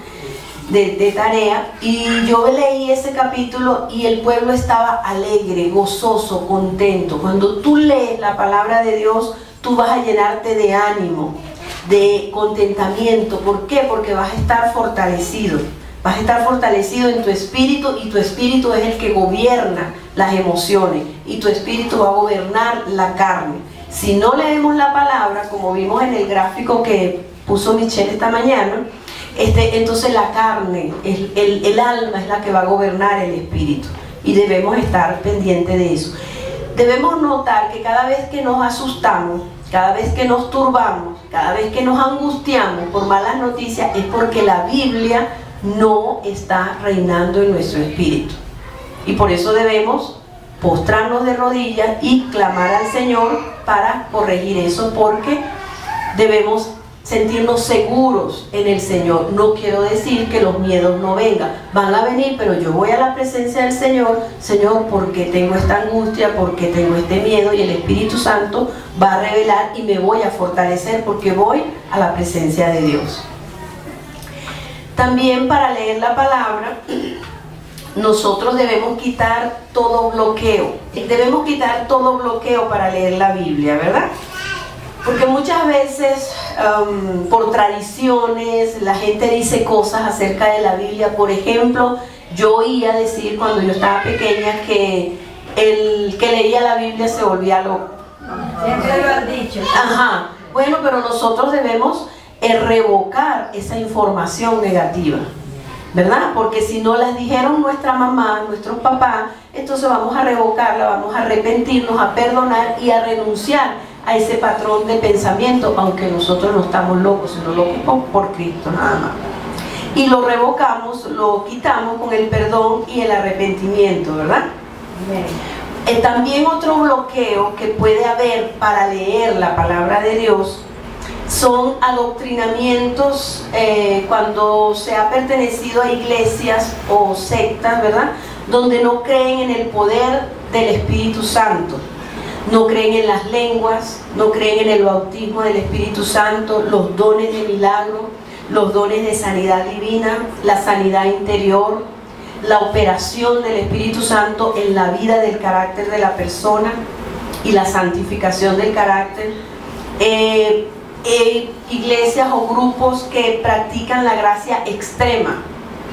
de tarea, y yo leí ese capítulo y el pueblo estaba alegre, gozoso, contento. Cuando tú lees la palabra de Dios, tú vas a llenarte de ánimo, de contentamiento. ¿Por qué? Porque vas a estar fortalecido. Vas a estar fortalecido en tu espíritu, y tu espíritu es el que gobierna las emociones, y tu espíritu va a gobernar la carne. Si no leemos la palabra, como vimos en el gráfico que puso Michelle esta mañana, entonces la carne, el alma es la que va a gobernar el espíritu, y debemos estar pendientes de eso. debemos notar que cada vez que nos asustamos, cada vez que nos turbamos, cada vez que nos angustiamos por malas noticias, es porque la Biblia no está reinando en nuestro espíritu. Y por eso debemos postrarnos de rodillas y clamar al Señor para corregir eso, porque debemos sentirnos seguros en el Señor. No quiero decir que los miedos no vengan, van a venir, pero yo voy a la presencia del Señor, Señor, porque tengo esta angustia, porque tengo este miedo, y el Espíritu Santo va a revelar y me voy a fortalecer porque voy a la presencia de Dios. También para leer la palabra, nosotros debemos quitar todo bloqueo. Debemos quitar todo bloqueo para leer la Biblia, ¿verdad? Porque muchas veces, por tradiciones, la gente dice cosas acerca de la Biblia. Por ejemplo, yo oía decir cuando yo estaba pequeña que el que leía la Biblia se volvía loco. Siempre lo han dicho. Ajá. Bueno, pero nosotros debemos revocar esa información negativa, ¿verdad? Porque si no las dijeron nuestra mamá, nuestros papás, entonces vamos a revocarla, vamos a arrepentirnos, a perdonar y a renunciar a ese patrón de pensamiento, aunque nosotros no estamos locos, sino locos por Cristo nada más. Y lo revocamos, lo quitamos con el perdón y el arrepentimiento, ¿verdad? También otro bloqueo que puede haber para leer la palabra de Dios son adoctrinamientos cuando se ha pertenecido a iglesias o sectas, ¿verdad? Donde no creen en el poder del Espíritu Santo. No creen en las lenguas, no creen en el bautismo del Espíritu Santo, los dones de milagro, los dones de sanidad divina, la sanidad interior, la operación del Espíritu Santo en la vida del carácter de la persona y la santificación del carácter. Iglesias o grupos que practican la gracia extrema,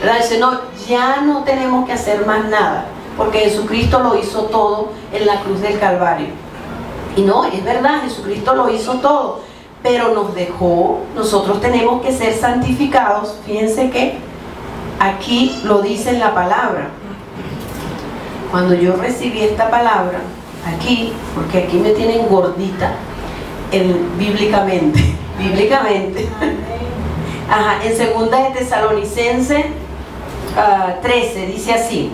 ¿verdad? Dicen, no, ya no tenemos que hacer más nada, porque Jesucristo lo hizo todo en la cruz del Calvario. Y no, es verdad, Jesucristo lo hizo todo, pero nos dejó, nosotros tenemos que ser santificados. Fíjense que aquí lo dice en la palabra. Cuando yo recibí esta palabra, aquí, porque aquí me tienen gordita, bíblicamente, ajá, en 2 de Tesalonicenses 13 dice así.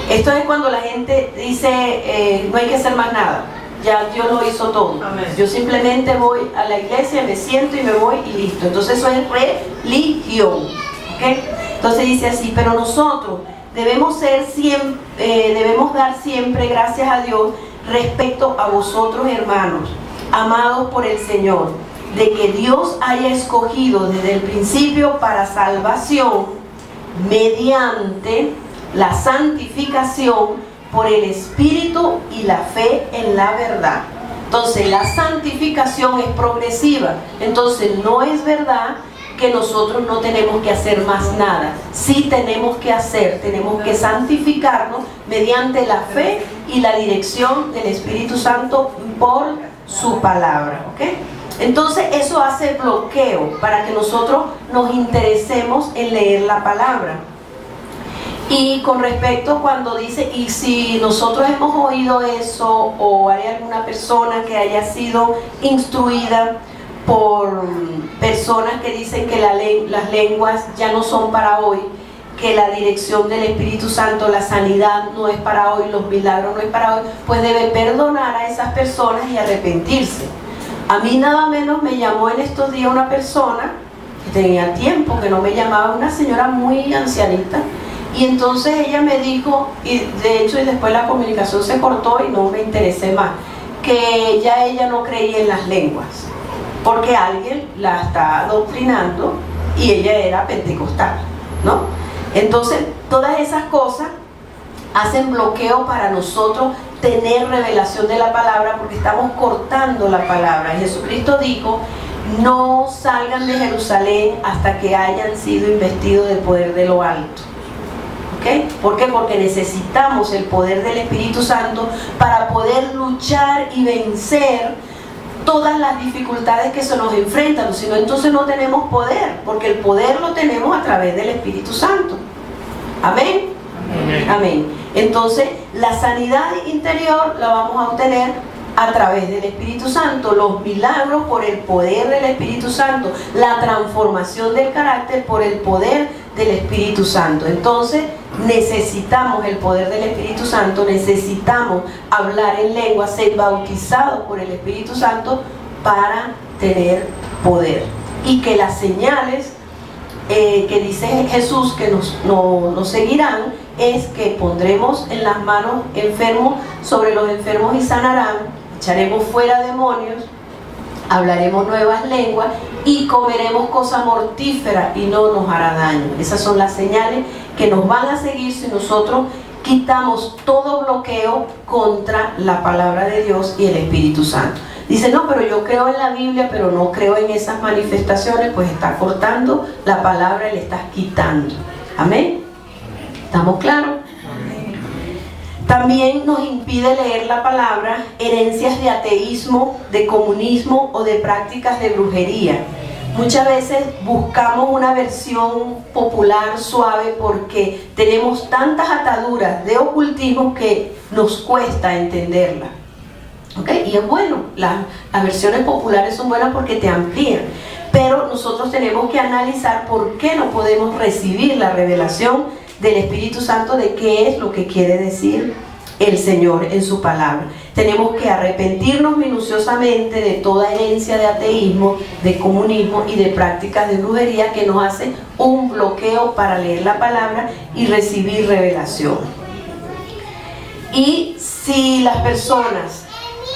Esto es cuando la gente dice no hay que hacer más nada, ya Dios lo hizo todo. Amén. Yo simplemente voy a la iglesia, me siento y me voy y listo. Entonces eso es religión, ¿okay? Entonces dice así, pero nosotros debemos dar siempre gracias a Dios respecto a vosotros, hermanos, amados por el Señor, de que Dios haya escogido desde el principio para salvación mediante la santificación por el Espíritu y la fe en la verdad. Entonces la santificación es progresiva. Entonces no es verdad que nosotros no tenemos que hacer más nada. Sí tenemos que hacer, tenemos que santificarnos mediante la fe y la dirección del Espíritu Santo por su palabra, ¿ok? Entonces eso hace bloqueo para que nosotros nos interesemos en leer la palabra. Y con respecto cuando dice, y si nosotros hemos oído eso, o hay alguna persona que haya sido instruida por personas que dicen que las lenguas ya no son para hoy, que la dirección del Espíritu Santo, la sanidad no es para hoy, los milagros no es para hoy, pues debe perdonar a esas personas y arrepentirse. A mí nada menos me llamó en estos días una persona que tenía tiempo que no me llamaba, una señora muy ancianita, y entonces ella me dijo, y de hecho y después la comunicación se cortó y no me interesé más, que ya ella no creía en las lenguas, porque alguien la está adoctrinando y ella era pentecostal, ¿no? Entonces todas esas cosas hacen bloqueo para nosotros tener revelación de la palabra, porque estamos cortando la palabra. Jesucristo dijo, no salgan de Jerusalén hasta que hayan sido investidos del poder de lo alto. ¿Okay? ¿Por qué? Porque necesitamos el poder del Espíritu Santo para poder luchar y vencer todas las dificultades que se nos enfrentan. Si no, entonces no tenemos poder, porque el poder lo tenemos a través del Espíritu Santo. Amén. Amén. Entonces, la sanidad interior la vamos a obtener a través del Espíritu Santo, los milagros por el poder del Espíritu Santo, la transformación del carácter por el poder del Espíritu Santo. Entonces, necesitamos el poder del Espíritu Santo, necesitamos hablar en lengua, ser bautizados por el Espíritu Santo para tener poder. Y que las señales que dice Jesús que nos seguirán es que pondremos en las manos enfermos sobre los enfermos y sanarán, echaremos fuera demonios, hablaremos nuevas lenguas y comeremos cosa mortífera y no nos hará daño. Esas son las señales que nos van a seguir si nosotros quitamos todo bloqueo contra la palabra de Dios y el Espíritu Santo. Dice, no, pero yo creo en la Biblia, pero no creo en esas manifestaciones. Pues está cortando la palabra y le estás quitando. Amén. ¿Estamos claros? Amén. También nos impide leer la palabra herencias de ateísmo, de comunismo o de prácticas de brujería. Muchas veces buscamos una versión popular, suave, porque tenemos tantas ataduras de ocultismo que nos cuesta entenderla. ¿Okay? Y es bueno, las versiones populares son buenas porque te amplían, pero nosotros tenemos que analizar por qué no podemos recibir la revelación del Espíritu Santo de qué es lo que quiere decir el Señor en su palabra. Tenemos que arrepentirnos minuciosamente de toda herencia de ateísmo, de comunismo y de prácticas de brujería que nos hace un bloqueo para leer la palabra y recibir revelación. Y si las personas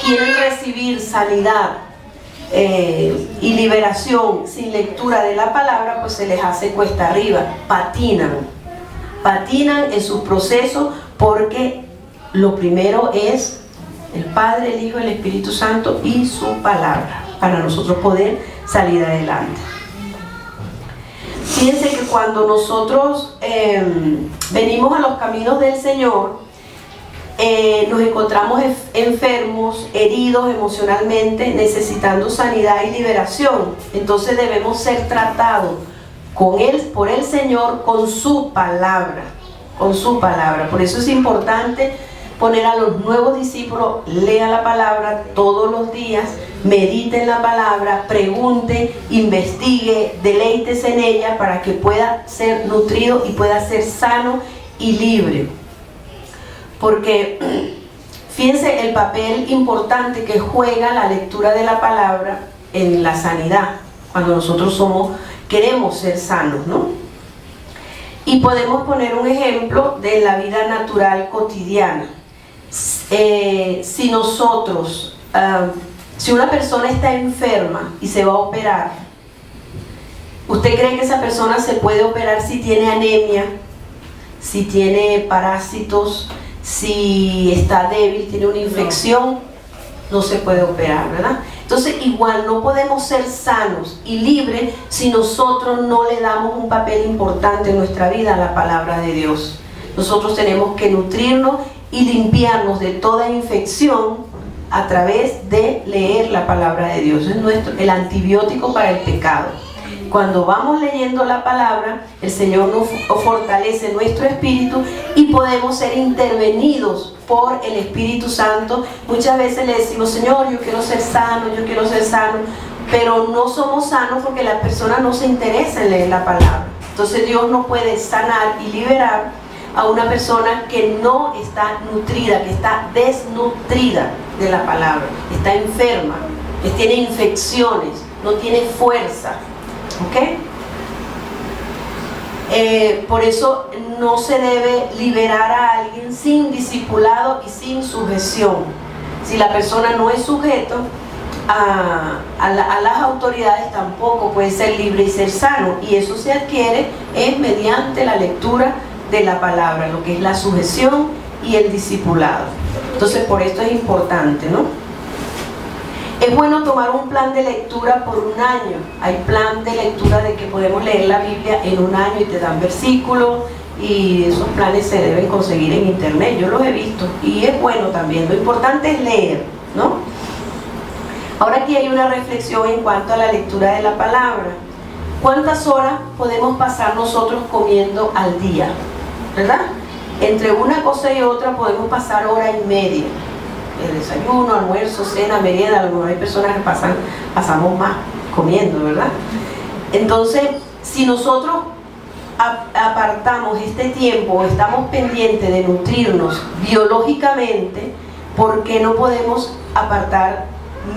quieren recibir sanidad y liberación sin lectura de la palabra, pues se les hace cuesta arriba, patinan en su proceso, porque lo primero es el Padre, el Hijo, el Espíritu Santo y su palabra, para nosotros poder salir adelante. Fíjense que cuando nosotros venimos a los caminos del Señor, nos encontramos enfermos, heridos emocionalmente, necesitando sanidad y liberación. Entonces debemos ser tratados por el Señor con su palabra, Por eso es importante poner a los nuevos discípulos, lean la palabra todos los días, mediten la palabra, pregunte, investigue, deleítese en ella para que pueda ser nutrido y pueda ser sano y libre. Porque fíjense el papel importante que juega la lectura de la palabra en la sanidad, cuando nosotros queremos ser sanos, ¿no? Y podemos poner un ejemplo de la vida natural cotidiana. Si una persona está enferma y se va a operar, ¿usted cree que esa persona se puede operar si tiene anemia, si tiene parásitos, si está débil, tiene una infección? No se puede operar, ¿verdad? Entonces igual no podemos ser sanos y libres si nosotros no le damos un papel importante en nuestra vida a la palabra de Dios. Nosotros tenemos que nutrirnos y limpiarnos de toda infección a través de leer la palabra de Dios. Es el antibiótico para el pecado. Cuando vamos leyendo la palabra, el Señor nos fortalece nuestro espíritu y podemos ser intervenidos por el Espíritu Santo. Muchas veces le decimos, Señor, yo quiero ser sano, pero no somos sanos porque la persona no se interesa en leer la palabra. Entonces Dios no puede sanar y liberar a una persona que no está nutrida, que está desnutrida de la palabra, está enferma, que tiene infecciones, no tiene fuerza. ¿Ok? Por eso no se debe liberar a alguien sin discipulado y sin sujeción. Si la persona no es sujeto a las autoridades, tampoco puede ser libre y ser sano. Y eso se adquiere mediante la lectura de la palabra, lo que es la sujeción y el discipulado. Entonces, por esto es importante, ¿no? Es bueno tomar un plan de lectura por un año. Hay plan de lectura de que podemos leer la Biblia en un año y te dan versículos, y esos planes se deben conseguir en internet. Yo los he visto y es bueno también. Lo importante es leer, ¿no? Ahora aquí hay una reflexión en cuanto a la lectura de la palabra. ¿Cuántas horas podemos pasar nosotros comiendo al día? ¿Verdad? Entre una cosa y otra podemos pasar hora y media. El desayuno, almuerzo, cena, merienda, a lo mejor hay personas que pasamos más comiendo, ¿verdad? Entonces, si nosotros apartamos este tiempo, estamos pendientes de nutrirnos biológicamente, ¿por qué no podemos apartar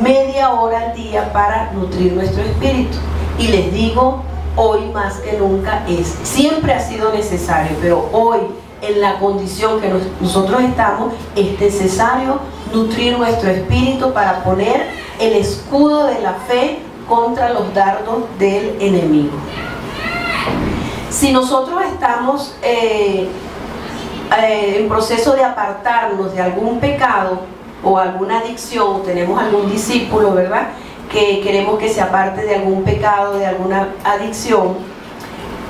media hora al día para nutrir nuestro espíritu? Y les digo, hoy más que nunca siempre ha sido necesario, pero hoy, en la condición que nosotros estamos, es necesario nutrir nuestro espíritu para poner el escudo de la fe contra los dardos del enemigo. Si nosotros estamos en proceso de apartarnos de algún pecado o alguna adicción, tenemos algún discípulo, ¿verdad?, que queremos que se aparte de algún pecado, de alguna adicción,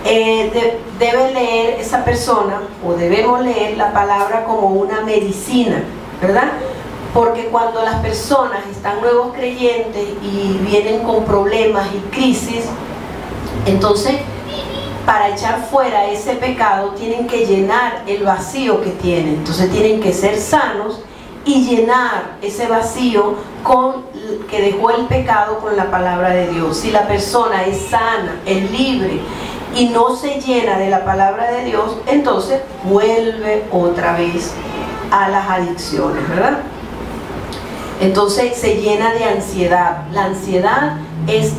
debe leer esa persona, o debemos leer la palabra como una medicina, ¿verdad? Porque cuando las personas están nuevos creyentes y vienen con problemas y crisis, entonces para echar fuera ese pecado tienen que llenar el vacío que tienen. Entonces tienen que ser sanos y llenar ese vacío que dejó el pecado con la palabra de Dios. Si la persona es sana, es libre y no se llena de la palabra de Dios, entonces vuelve otra vez a las adicciones, ¿verdad? Entonces se llena de ansiedad. La ansiedad es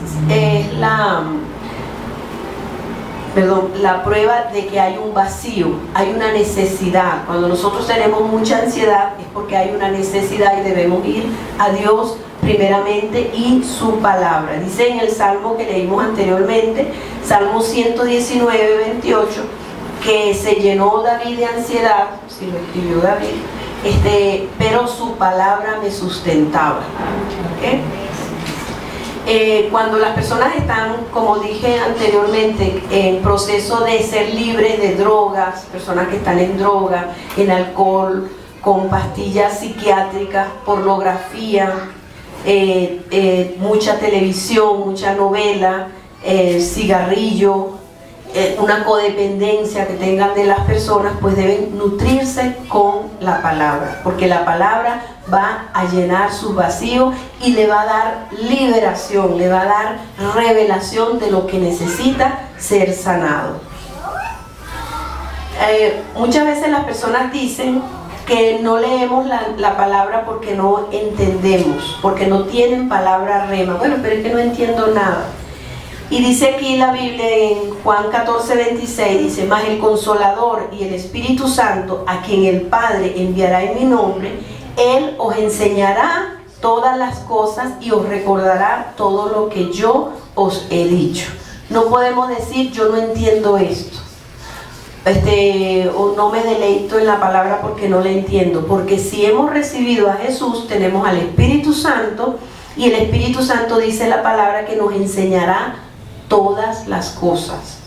la prueba de que hay un vacío, hay una necesidad. Cuando nosotros tenemos mucha ansiedad es porque hay una necesidad y debemos ir a Dios primeramente y su palabra. Dice en el Salmo que leímos anteriormente, Salmo 119, 28, que se llenó David de ansiedad, si lo escribió David, pero su palabra me sustentaba. ¿Okay? Cuando las personas están, como dije anteriormente, en proceso de ser libres de drogas, personas que están en droga, en alcohol, con pastillas psiquiátricas, pornografía, mucha televisión, mucha novela, cigarrillo, una codependencia que tengan de las personas, pues deben nutrirse con la palabra, porque la palabra va a llenar sus vacíos y le va a dar liberación, le va a dar revelación de lo que necesita ser sanado. Muchas veces las personas dicen que no leemos la palabra porque no entendemos, porque no tienen palabra rema. Bueno, pero es que no entiendo nada. Y dice aquí la Biblia en Juan 14, 26, dice: mas el Consolador y el Espíritu Santo, a quien el Padre enviará en mi nombre, Él os enseñará todas las cosas y os recordará todo lo que yo os he dicho. No podemos decir yo no entiendo esto, o no me deleito en la palabra porque no la entiendo, porque si hemos recibido a Jesús, tenemos al Espíritu Santo, y el Espíritu Santo dice la palabra que nos enseñará todas las cosas.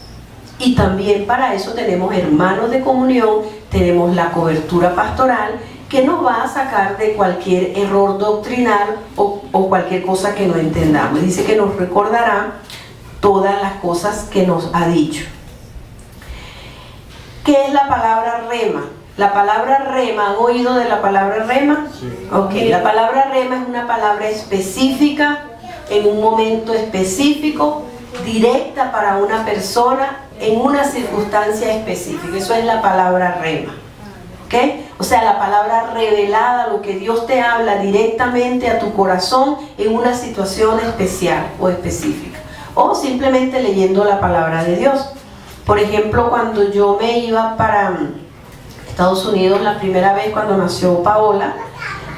Y también para eso tenemos hermanos de comunión, tenemos la cobertura pastoral que nos va a sacar de cualquier error doctrinal o cualquier cosa que no entendamos. Dice que nos recordará todas las cosas que nos ha dicho. ¿Qué es la palabra rema? La palabra rema, ¿han oído de la palabra rema? Sí. Ok, la palabra rema es una palabra específica, en un momento específico, directa para una persona, en una circunstancia específica. Eso es la palabra rema. ¿Ok? O sea, la palabra revelada, lo que Dios te habla directamente a tu corazón en una situación especial o específica. O simplemente leyendo la palabra de Dios. Por ejemplo, cuando yo me iba para Estados Unidos la primera vez, cuando nació Paola,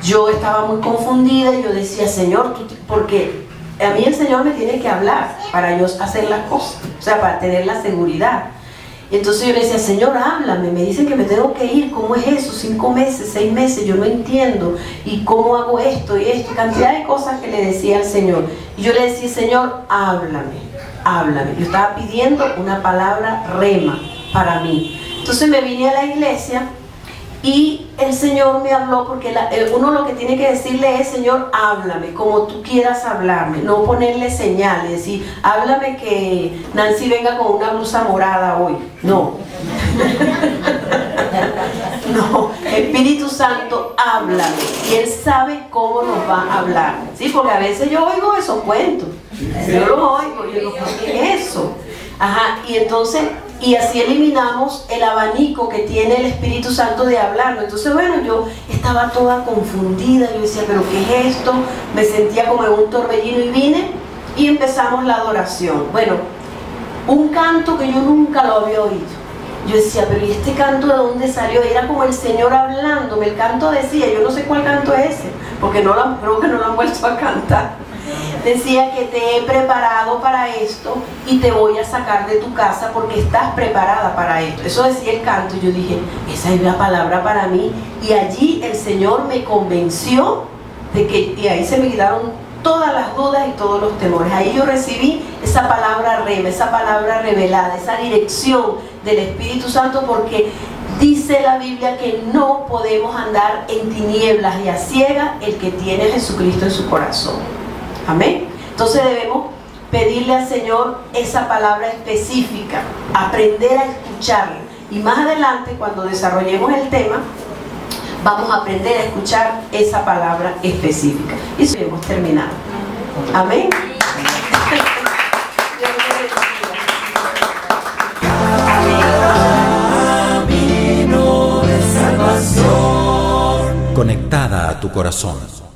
yo estaba muy confundida y yo decía: Señor, porque a mí el Señor me tiene que hablar para yo hacer las cosas, o sea, para tener la seguridad. Y entonces yo le decía: Señor, háblame, me dicen que me tengo que ir, ¿cómo es eso? 5 meses, 6 meses, yo no entiendo, y cómo hago esto y esto, cantidad de cosas que le decía al Señor. Y yo le decía: Señor, háblame, háblame. Yo estaba pidiendo una palabra rema para mí. Entonces me vine a la iglesia y el Señor me habló, porque uno lo que tiene que decirle es: Señor, háblame como tú quieras hablarme, no ponerle señales, decir: háblame que Nancy venga con una blusa morada hoy. No. No, Espíritu Santo, háblame. Y Él sabe cómo nos va a hablar. ¿Sí? Porque a veces yo oigo esos cuentos. Yo los oigo y digo, ¿qué es eso? Ajá, y entonces, y así eliminamos el abanico que tiene el Espíritu Santo de hablarnos. Entonces, bueno, yo estaba toda confundida, yo decía, ¿pero qué es esto? Me sentía como en un torbellino y vine y empezamos la adoración. Bueno, un canto que yo nunca lo había oído. Yo decía, pero ¿y este canto de dónde salió? Era como el Señor hablándome. El canto decía, yo no sé cuál canto es ese, porque creo que no lo han vuelto a cantar. Decía que te he preparado para esto y te voy a sacar de tu casa porque estás preparada para esto. Eso decía el canto. Y yo dije, esa es la palabra para mí. Y allí el Señor me convenció de que, y ahí se me quitaron todas las dudas y todos los temores. Ahí yo recibí esa palabra rema, esa palabra revelada, esa dirección del Espíritu Santo, porque dice la Biblia que no podemos andar en tinieblas y a ciegas el que tiene a Jesucristo en su corazón. Amén. Entonces debemos pedirle al Señor esa palabra específica, aprender a escucharla. Y más adelante, cuando desarrollemos el tema, vamos a aprender a escuchar esa palabra específica. Y eso hemos terminado. Amén. Conectada a tu corazón.